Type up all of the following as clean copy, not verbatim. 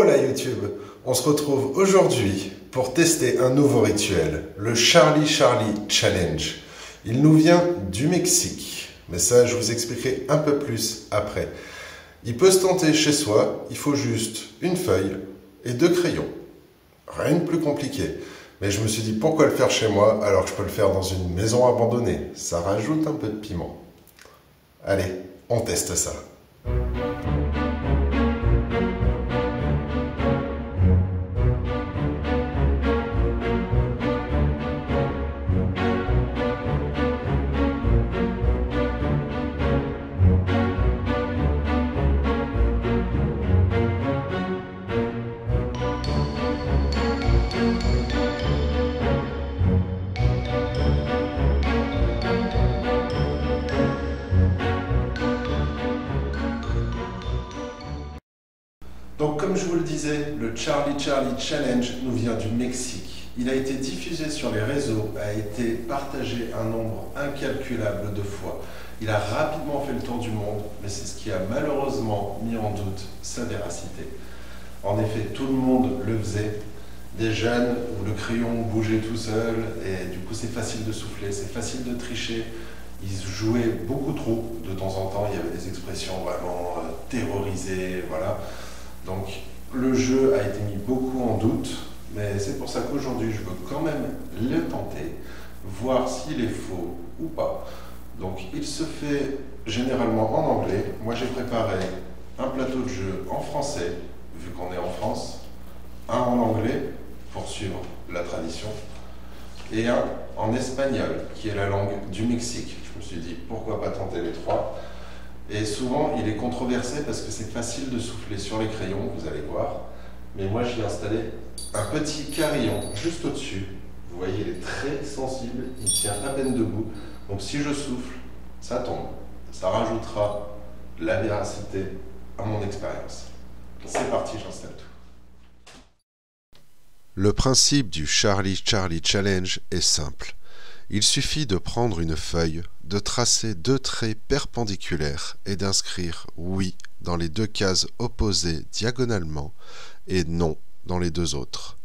Hola YouTube, on se retrouve aujourd'hui pour tester un nouveau rituel, le Charlie Charlie Challenge. Il nous vient du Mexique, mais ça je vous expliquerai un peu plus après. Il peut se tenter chez soi, il faut juste une feuille et 2 crayons. Rien de plus compliqué. Mais je me suis dit pourquoi le faire chez moi alors que je peux le faire dans une maison abandonnée. Ça rajoute un peu de piment. Allez, on teste ça. Donc comme je vous le disais, le Charlie Charlie Challenge nous vient du Mexique. Il a été diffusé sur les réseaux, a été partagé un nombre incalculable de fois. Il a rapidement fait le tour du monde, mais c'est ce qui a malheureusement mis en doute sa véracité. En effet, tout le monde le faisait. Des jeunes où le crayon bougeait tout seul, et du coup c'est facile de souffler, c'est facile de tricher. Ils jouaient beaucoup trop de temps en temps, il y avait des expressions vraiment terrorisées, voilà. Donc le jeu a été mis beaucoup en doute, mais c'est pour ça qu'aujourd'hui je veux quand même le tenter, voir s'il est faux ou pas. Donc il se fait généralement en anglais. Moi j'ai préparé un plateau de jeu en français, vu qu'on est en France, un en anglais pour suivre la tradition, et un en espagnol, qui est la langue du Mexique. Je me suis dit pourquoi pas tenter les trois. Et souvent, il est controversé parce que c'est facile de souffler sur les crayons, vous allez voir. Mais moi, j'y ai installé un petit carillon juste au-dessus. Vous voyez, il est très sensible, il tient à peine debout. Donc si je souffle, ça tombe. Ça rajoutera la véracité à mon expérience. C'est parti, j'installe tout. Le principe du Charlie Charlie Challenge est simple. Il suffit de prendre une feuille, de tracer 2 traits perpendiculaires et d'inscrire « oui » dans les 2 cases opposées diagonalement et « non » dans les 2 autres.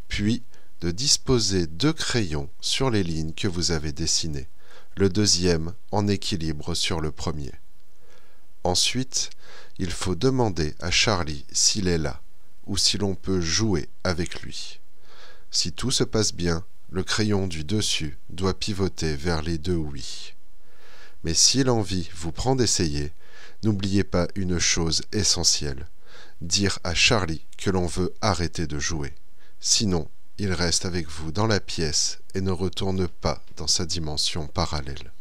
Puis, de disposer 2 crayons sur les lignes que vous avez dessinées, le deuxième en équilibre sur le premier. Ensuite, il faut demander à Charlie s'il est là ou si l'on peut jouer avec lui. Si tout se passe bien, le crayon du dessus doit pivoter vers les 2 oui. Mais si l'envie vous prend d'essayer, n'oubliez pas une chose essentielle, dire à Charlie que l'on veut arrêter de jouer. Sinon, il reste avec vous dans la pièce et ne retourne pas dans sa dimension parallèle.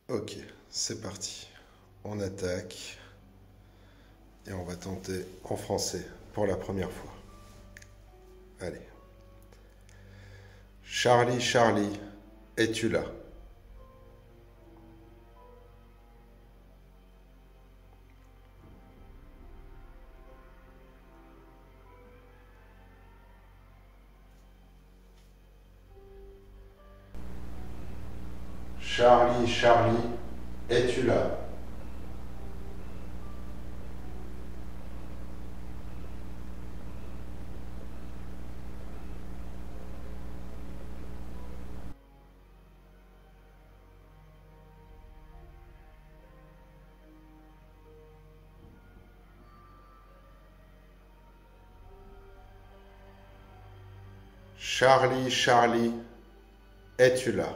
Ok, c'est parti. On attaque et on va tenter en français pour la première fois. Allez. Charlie, Charlie, es-tu là? Charlie, Charlie, es-tu là? Charlie, Charlie, es-tu là?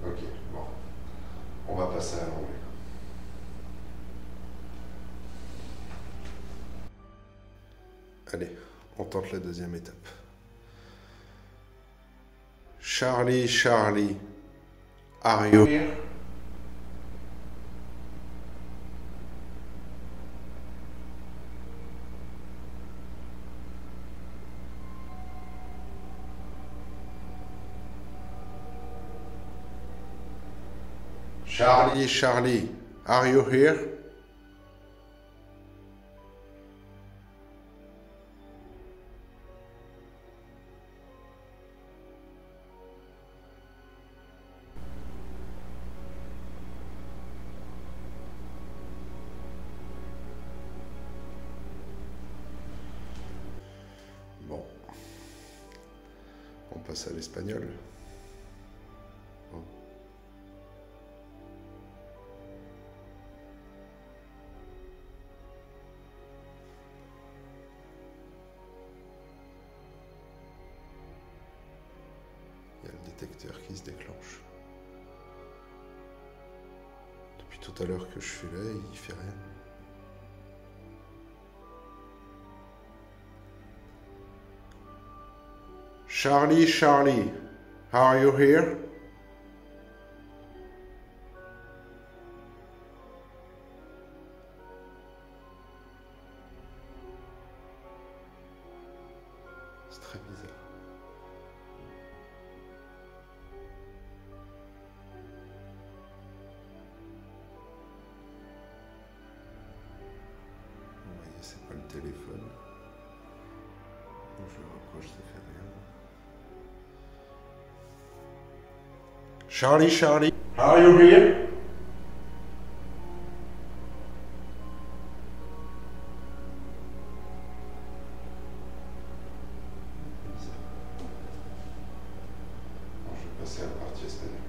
Ok, bon. On va passer à l'anglais. Allez, on tente la deuxième étape. Charlie, Charlie, are you here? Charlie, Charlie, are you here? Bon, on passe à l'espagnol. Oh. Il y a le détecteur qui se déclenche. Depuis tout à l'heure que je suis là, il fait rien. Charlie, Charlie, are you here? C'est très bizarre. Vous voyez, c'est pas le téléphone. Quand je le rapproche, ça fait rien. Charlie, Charlie, are you here? Bon, je vais passer à la partie espagnole.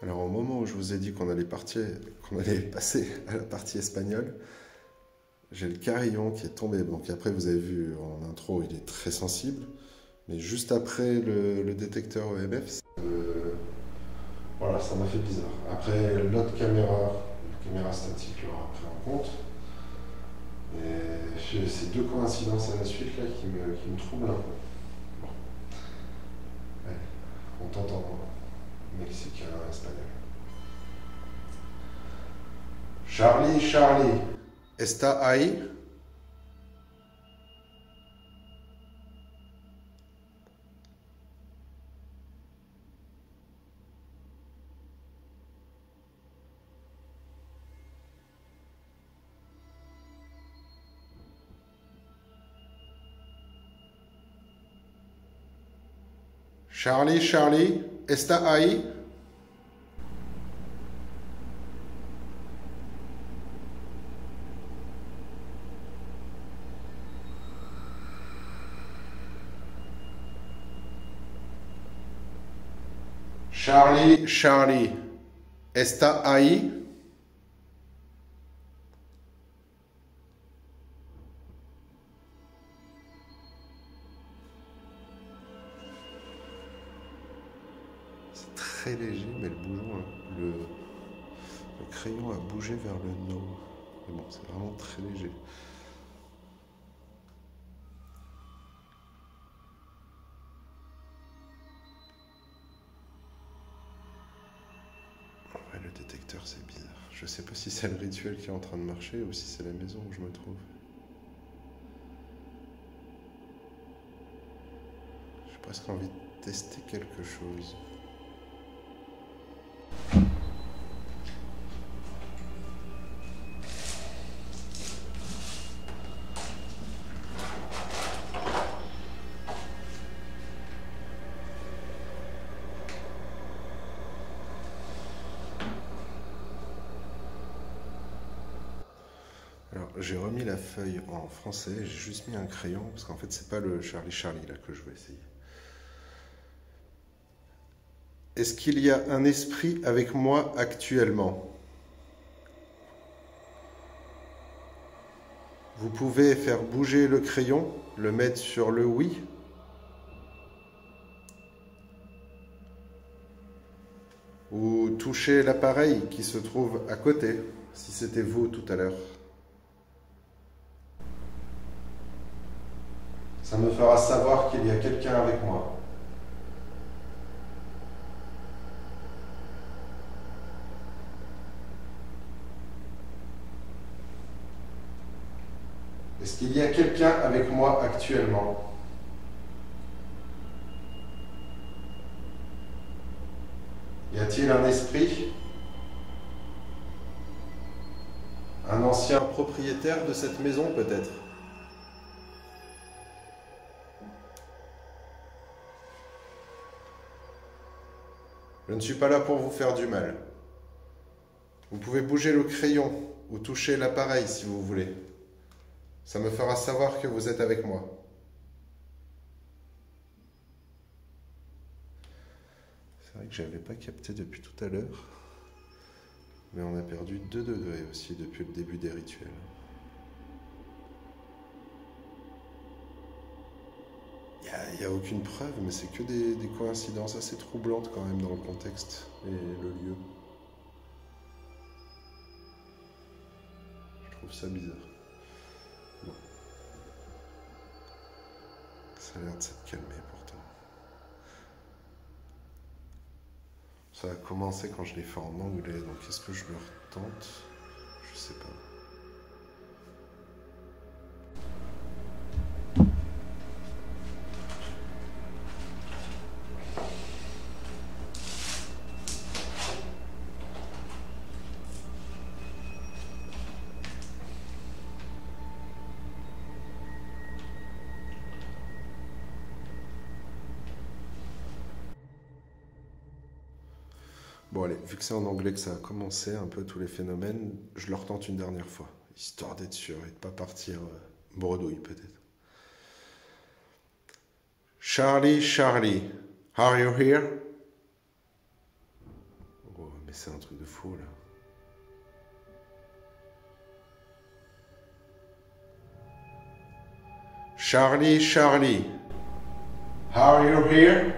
Alors au moment où je vous ai dit qu'on allait passer à la partie espagnole, j'ai le carillon qui est tombé. Donc après vous avez vu en intro, il est très sensible, mais juste après le détecteur EMF, voilà, ça m'a fait bizarre. Après l'autre caméra, la caméra statique l'aura pris en compte. Et ces deux coïncidences à la suite là qui me troublent un peu. Bon. Ouais, on t'entend. Mexicain, espagnol. Charlie, Charlie, ¿está ahí? Charlie, Charlie, ¿está ahí? Charlie, Charlie, ¿está ahí? C'est très léger, mais le bougeon, le crayon a bougé vers le no. Mais bon, c'est vraiment très léger. Ouais, le détecteur, c'est bizarre. Je sais pas si c'est le rituel qui est en train de marcher ou si c'est la maison où je me trouve. J'ai presque envie de tester quelque chose. Alors, j'ai remis la feuille en français, j'ai juste mis un crayon, parce qu'en fait, c'est pas le Charlie Charlie là que je vais essayer. Est-ce qu'il y a un esprit avec moi actuellement? Vous pouvez faire bouger le crayon, le mettre sur le oui. Ou toucher l'appareil qui se trouve à côté, si c'était vous tout à l'heure. Ça me fera savoir qu'il y a quelqu'un avec moi. Est-ce qu'il y a quelqu'un avec moi actuellement? Y a-t-il un esprit? Un ancien propriétaire de cette maison peut-être? Je ne suis pas là pour vous faire du mal. Vous pouvez bouger le crayon ou toucher l'appareil si vous voulez. Ça me fera savoir que vous êtes avec moi. C'est vrai que je n'avais pas capté depuis tout à l'heure. Mais on a perdu 2 degrés aussi depuis le début des rituels. Il n'y a aucune preuve, mais c'est que des coïncidences assez troublantes quand même dans le contexte et le lieu. Je trouve ça bizarre. Bon. Ça a l'air de s'être calmé pourtant. Ça a commencé quand je l'ai fait en anglais, donc est-ce que je le retente? Je sais pas. Bon allez, vu que c'est en anglais que ça a commencé un peu tous les phénomènes, je le retente une dernière fois, histoire d'être sûr et de pas partir bredouille peut-être. Charlie, Charlie, are you here? Oh, mais c'est un truc de fou là. Charlie, Charlie, are you here?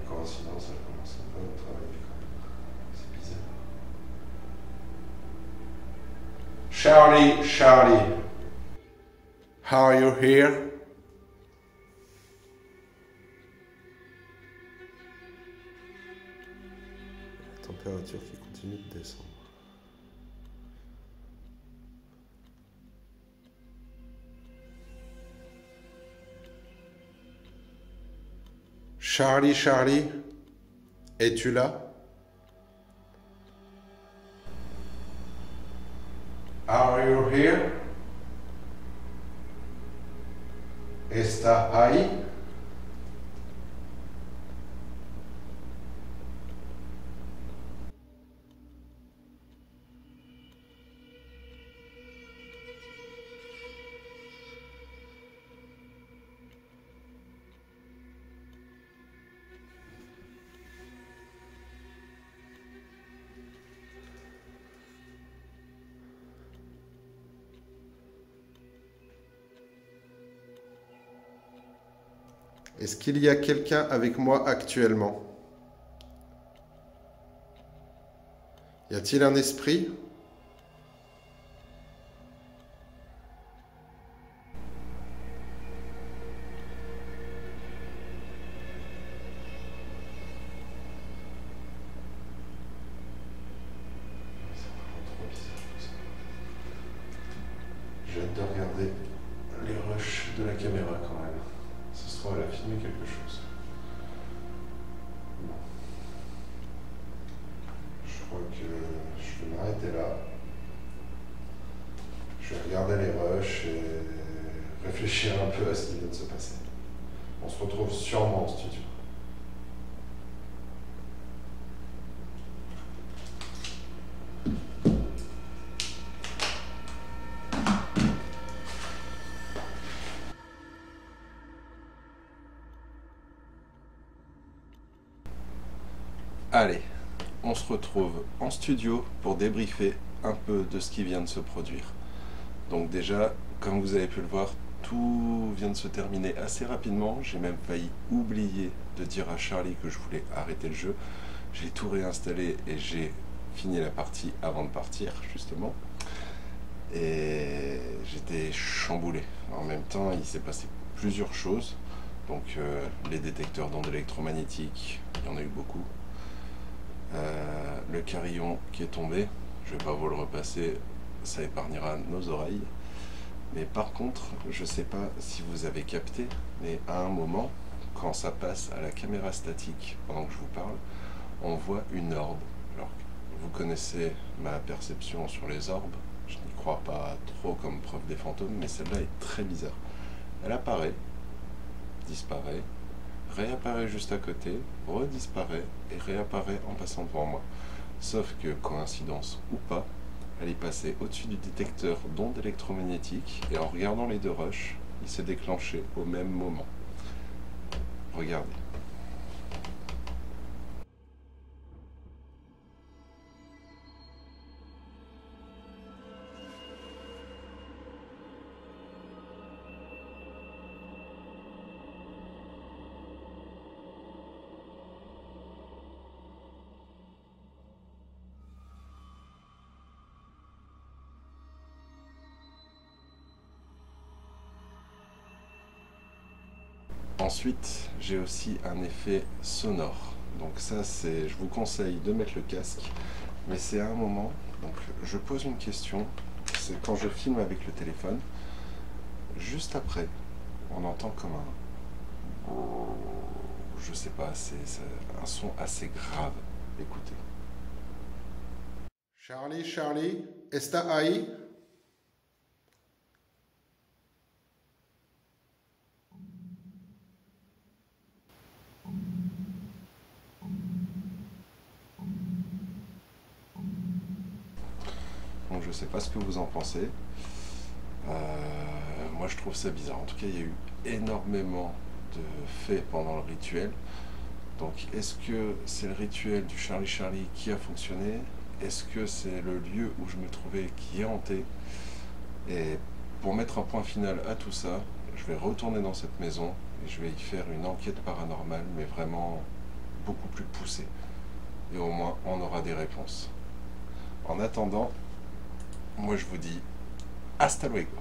Coïncidence, elle commence un peu à travailler quand même. C'est bizarre. Charlie, Charlie, are you here? La température qui continue de descendre. Charlie, Charlie, es-tu là? Are you here? ¿Está ahí? Est-ce qu'il y a quelqu'un avec moi actuellement? Y a-t-il un esprit? J'ai hâte de regarder les rushs de la caméra quand même. Ça se trouve, elle a filmé quelque chose. Bon. Je crois que je vais m'arrêter là. Je vais regarder les rushs et réfléchir un peu à ce qui vient de se passer. On se retrouve sûrement en studio. Allez, on se retrouve en studio pour débriefer un peu de ce qui vient de se produire. Donc déjà, comme vous avez pu le voir, tout vient de se terminer assez rapidement. J'ai même failli oublier de dire à Charlie que je voulais arrêter le jeu. J'ai tout réinstallé et j'ai fini la partie avant de partir, justement. Et j'étais chamboulé. En même temps, il s'est passé plusieurs choses. Donc les détecteurs d'ondes électromagnétiques, il y en a eu beaucoup. Le carillon qui est tombé, je ne vais pas vous le repasser, ça épargnera nos oreilles. Mais par contre, je ne sais pas si vous avez capté, mais à un moment, quand ça passe à la caméra statique, pendant que je vous parle, on voit une orbe. Alors, vous connaissez ma perception sur les orbes, je n'y crois pas trop comme preuve des fantômes, mais celle-là est très bizarre. Elle apparaît, disparaît, réapparaît juste à côté, redisparaît et réapparaît en passant devant moi. Sauf que, coïncidence ou pas, elle est passée au-dessus du détecteur d'ondes électromagnétiques et en regardant les deux rushs, il s'est déclenché au même moment. Regardez. Ensuite, j'ai aussi un effet sonore. Donc ça, je vous conseille de mettre le casque, mais c'est à un moment, donc je pose une question, c'est quand je filme avec le téléphone, juste après, on entend comme je sais pas, c'est un son assez grave. Écoutez. Charlie, Charlie, ¿está ahí? Donc je sais pas ce que vous en pensez. Moi je trouve ça bizarre. En tout cas, il y a eu énormément de faits pendant le rituel. Donc est-ce que c'est le rituel du Charlie Charlie qui a fonctionné? Est-ce que c'est le lieu où je me trouvais qui est hanté? Et pour mettre un point final à tout ça, je vais retourner dans cette maison et je vais y faire une enquête paranormale, mais vraiment beaucoup plus poussée. Et au moins, on aura des réponses. En attendant, moi je vous dis hasta luego.